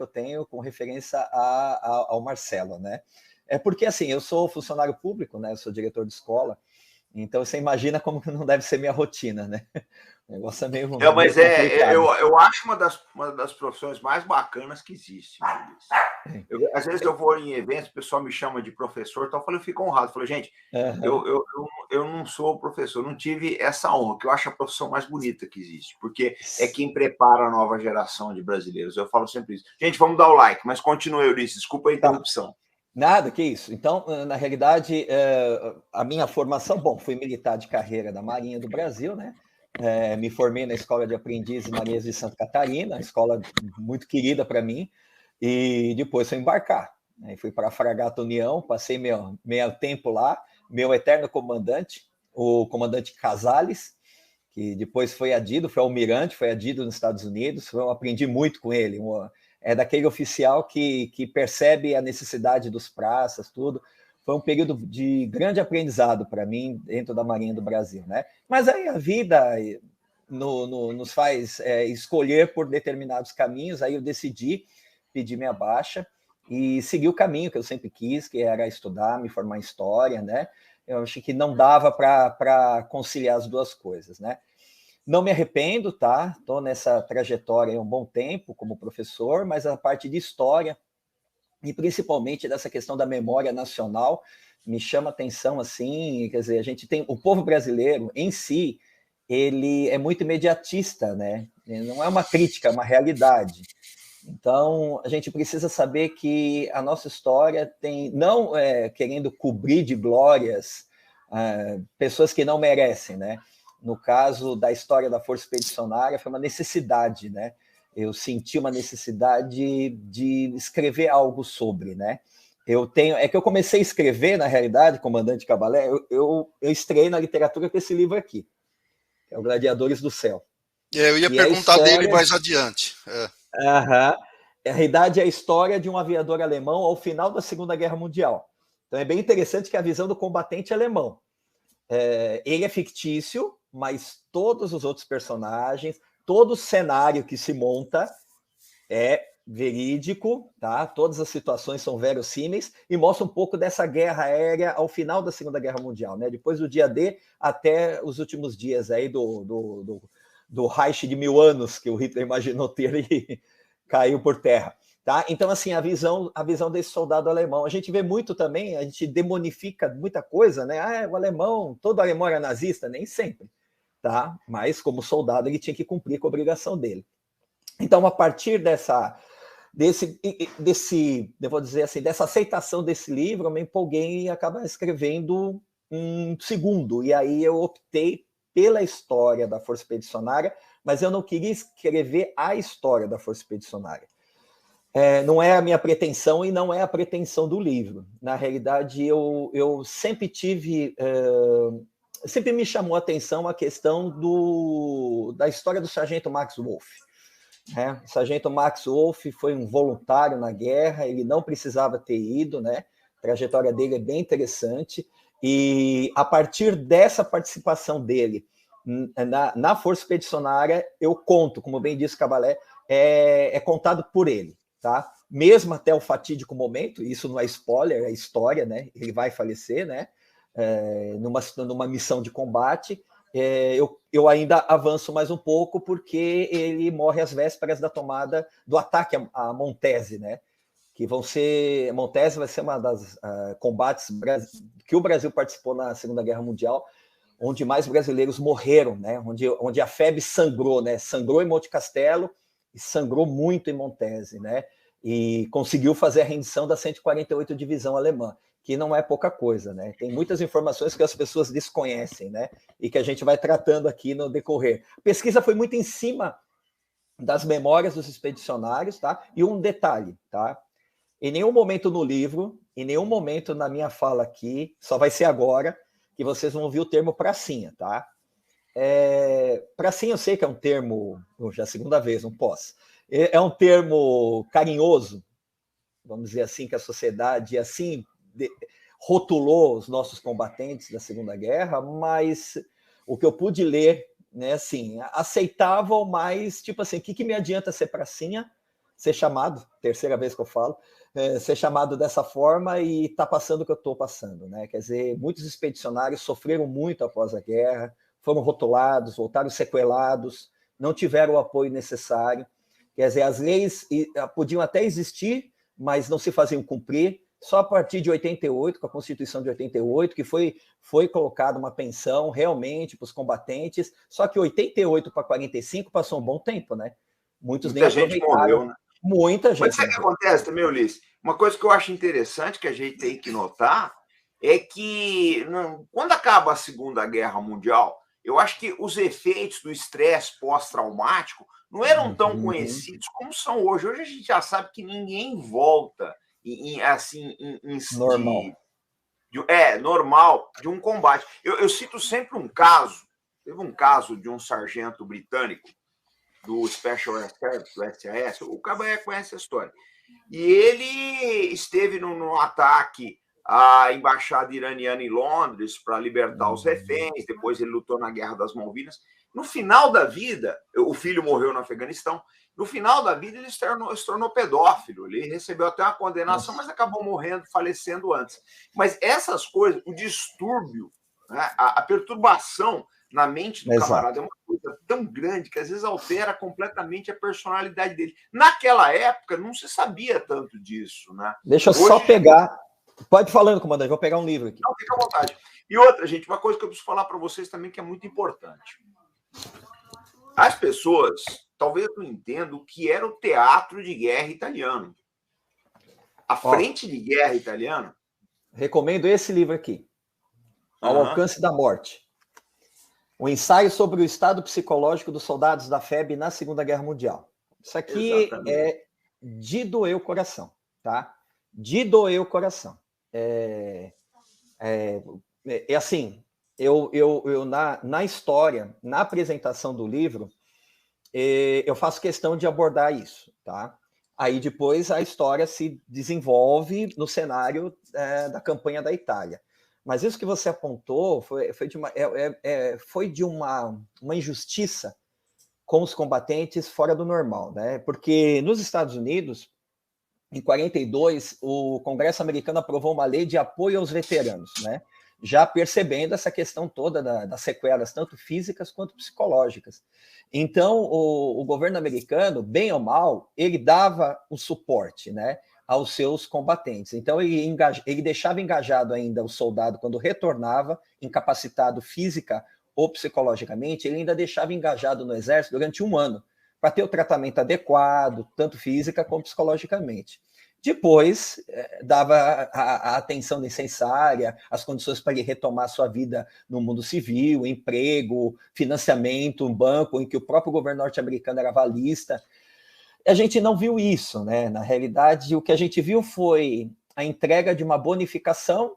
eu tenho com referência ao Marcelo, né? É porque, assim, eu sou funcionário público, né? Eu sou diretor de escola, então você imagina como que não deve ser minha rotina, né? O negócio é meio Mas complicado. eu acho uma das profissões mais bacanas que existe. Às vezes eu vou em eventos, o pessoal me chama de professor, então eu fico honrado. Eu falo, gente, eu não sou professor, não tive essa honra, que eu acho a profissão mais bonita que existe, porque é quem prepara a nova geração de brasileiros. Eu falo sempre isso. Gente, vamos dar o like, mas continue, Eurice, desculpa a interrupção. Nada, que isso. Então, na realidade, a minha formação, bom, fui militar de carreira da Marinha do Brasil, né? Me formei na Escola de Aprendizes Marinhas de Santa Catarina, escola muito querida para mim, e depois fui embarcar. Né? Fui para a Fragata União, passei meu tempo lá, meu eterno comandante, o comandante Casales, que depois foi adido, foi almirante, foi adido nos Estados Unidos, eu aprendi muito com ele, é daquele oficial que percebe a necessidade dos praças, tudo. Foi um período de grande aprendizado para mim dentro da Marinha do Brasil, né? Mas aí a vida nos faz escolher por determinados caminhos, aí eu decidi pedir minha baixa e seguir o caminho que eu sempre quis, que era estudar, me formar em História, né? Eu achei que não dava para conciliar as duas coisas, né? Não me arrependo, tá? Estou nessa trajetória há um bom tempo como professor, mas a parte de história e principalmente dessa questão da memória nacional me chama atenção, assim, quer dizer, a gente tem o povo brasileiro em si, ele é muito imediatista, né? Não é uma crítica, é uma realidade. Então, a gente precisa saber que a nossa história tem, não querendo cobrir de glórias pessoas que não merecem, né? No caso da história da Força Expedicionária, foi uma necessidade, né? Eu senti uma necessidade de escrever algo sobre, né? É que eu comecei a escrever, na realidade, Comandante Cabalé, eu estreiei na literatura com esse livro aqui, que é o Gladiadores do Céu. Eu ia perguntar dele mais adiante. A realidade é a história de um aviador alemão ao final da Segunda Guerra Mundial. Então é bem interessante que a visão do combatente alemão. Ele é fictício, mas todos os outros personagens, todo o cenário que se monta é verídico, tá? Todas as situações são verossímeis e mostra um pouco dessa guerra aérea ao final da Segunda Guerra Mundial, né? Depois do dia D até os últimos dias aí do Reich de 1000 anos que o Hitler imaginou ter e caiu por terra. Tá? Então, assim, a visão desse soldado alemão. A gente vê muito também, a gente demonifica muita coisa, né? O alemão, todo alemão era nazista, nem sempre. Tá? Mas, como soldado, ele tinha que cumprir com a obrigação dele. Então, a partir eu vou dizer assim, dessa aceitação desse livro, eu me empolguei e acabei escrevendo um segundo. E aí eu optei pela história da Força Expedicionária, mas eu não queria escrever a história da Força Expedicionária. Não é a minha pretensão e não é a pretensão do livro. Na realidade, eu sempre tive... sempre me chamou a atenção a questão da história do Sargento Max Wolff. Né? O Sargento Max Wolff foi um voluntário na guerra, ele não precisava ter ido, né? A trajetória dele é bem interessante, e a partir dessa participação dele na Força Expedicionária, eu conto, como bem disse Cabalé, é contado por ele. Tá? Mesmo até o fatídico momento, isso não é spoiler, é história, né? Ele vai falecer, né? Numa missão de combate. Eu ainda avanço mais um pouco porque ele morre às vésperas da tomada do ataque a Montese, né? Que Montese vai ser uma das combates que o Brasil participou na Segunda Guerra Mundial, onde mais brasileiros morreram, né? Onde a FEB sangrou, né? Sangrou em Monte Castelo e sangrou muito em Montese, né? E conseguiu fazer a rendição da 148ª Divisão Alemã, que não é pouca coisa, né? Tem muitas informações que as pessoas desconhecem, né? E que a gente vai tratando aqui no decorrer. A pesquisa foi muito em cima das memórias dos expedicionários, tá? E um detalhe, tá? Em nenhum momento no livro, em nenhum momento na minha fala aqui, só vai ser agora, que vocês vão ouvir o termo pracinha, tá? Pracinha eu sei que é um termo, já é a segunda vez, não posso. É um termo carinhoso, vamos dizer assim, que a sociedade assim rotulou os nossos combatentes da Segunda Guerra, mas o que eu pude ler, né, assim, aceitavam, mas tipo assim, o que me adianta ser pracinha ser chamado, terceira vez que eu falo, ser chamado dessa forma e está passando o que eu estou passando, né? Quer dizer, muitos expedicionários sofreram muito após a guerra, foram rotulados, voltaram sequelados, não tiveram o apoio necessário. Quer dizer, as leis podiam até existir, mas não se faziam cumprir. Só a partir de 88, com a Constituição de 88, que foi colocada uma pensão realmente para os combatentes. Só que 88 para 45 passou um bom tempo, né? Muita gente morreu, né? Muita gente. Mas sabe o que acontece também, Ulisses? Uma coisa que eu acho interessante, que a gente tem que notar, é que quando acaba a Segunda Guerra Mundial, eu acho que os efeitos do estresse pós-traumático não eram tão conhecidos como são hoje. Hoje a gente já sabe que ninguém volta normal. Normal, de um combate. Eu cito sempre um caso, teve um caso de um sargento britânico do Special Air Service, do SAS, o Cabanha conhece a história. E ele esteve num ataque à embaixada iraniana em Londres para libertar os reféns, depois ele lutou na Guerra das Malvinas. No final da vida, o filho morreu no Afeganistão, no final da vida ele se tornou pedófilo, ele recebeu até uma condenação, mas acabou morrendo, falecendo antes. Mas essas coisas, o distúrbio, né, a perturbação na mente do camarada é uma coisa tão grande que às vezes altera completamente a personalidade dele. Naquela época não se sabia tanto disso, né? Deixa eu só pegar. Pode ir falando, comandante, vou pegar um livro aqui. Não, fica à vontade. E outra, gente, uma coisa que eu preciso falar para vocês também que é muito importante. As pessoas talvez não entendam o que era o teatro de guerra italiano. A frente de guerra italiana. Recomendo esse livro aqui. Ao Alcance da Morte. Um ensaio sobre o estado psicológico dos soldados da FEB na Segunda Guerra Mundial. Isso aqui é de doer o coração, tá? De doer o coração. Assim, na história, na apresentação do livro, eu faço questão de abordar isso, tá? Aí depois a história se desenvolve no cenário da campanha da Itália. Mas isso que você apontou foi de uma injustiça com os combatentes fora do normal, né? Porque nos Estados Unidos, em 42, o Congresso americano aprovou uma lei de apoio aos veteranos, né? Já percebendo essa questão toda das sequelas, tanto físicas quanto psicológicas. Então, o governo americano, bem ou mal, ele dava o suporte, né, aos seus combatentes. Então, ele deixava engajado ainda o soldado quando retornava, incapacitado física ou psicologicamente, ele ainda deixava engajado no exército durante 1 ano, para ter o tratamento adequado, tanto física como psicologicamente. Depois, dava a atenção necessária, as condições para ele retomar sua vida no mundo civil, emprego, financiamento, um banco em que o próprio governo norte-americano era avalista. A gente não viu isso, né? Na realidade, o que a gente viu foi a entrega de uma bonificação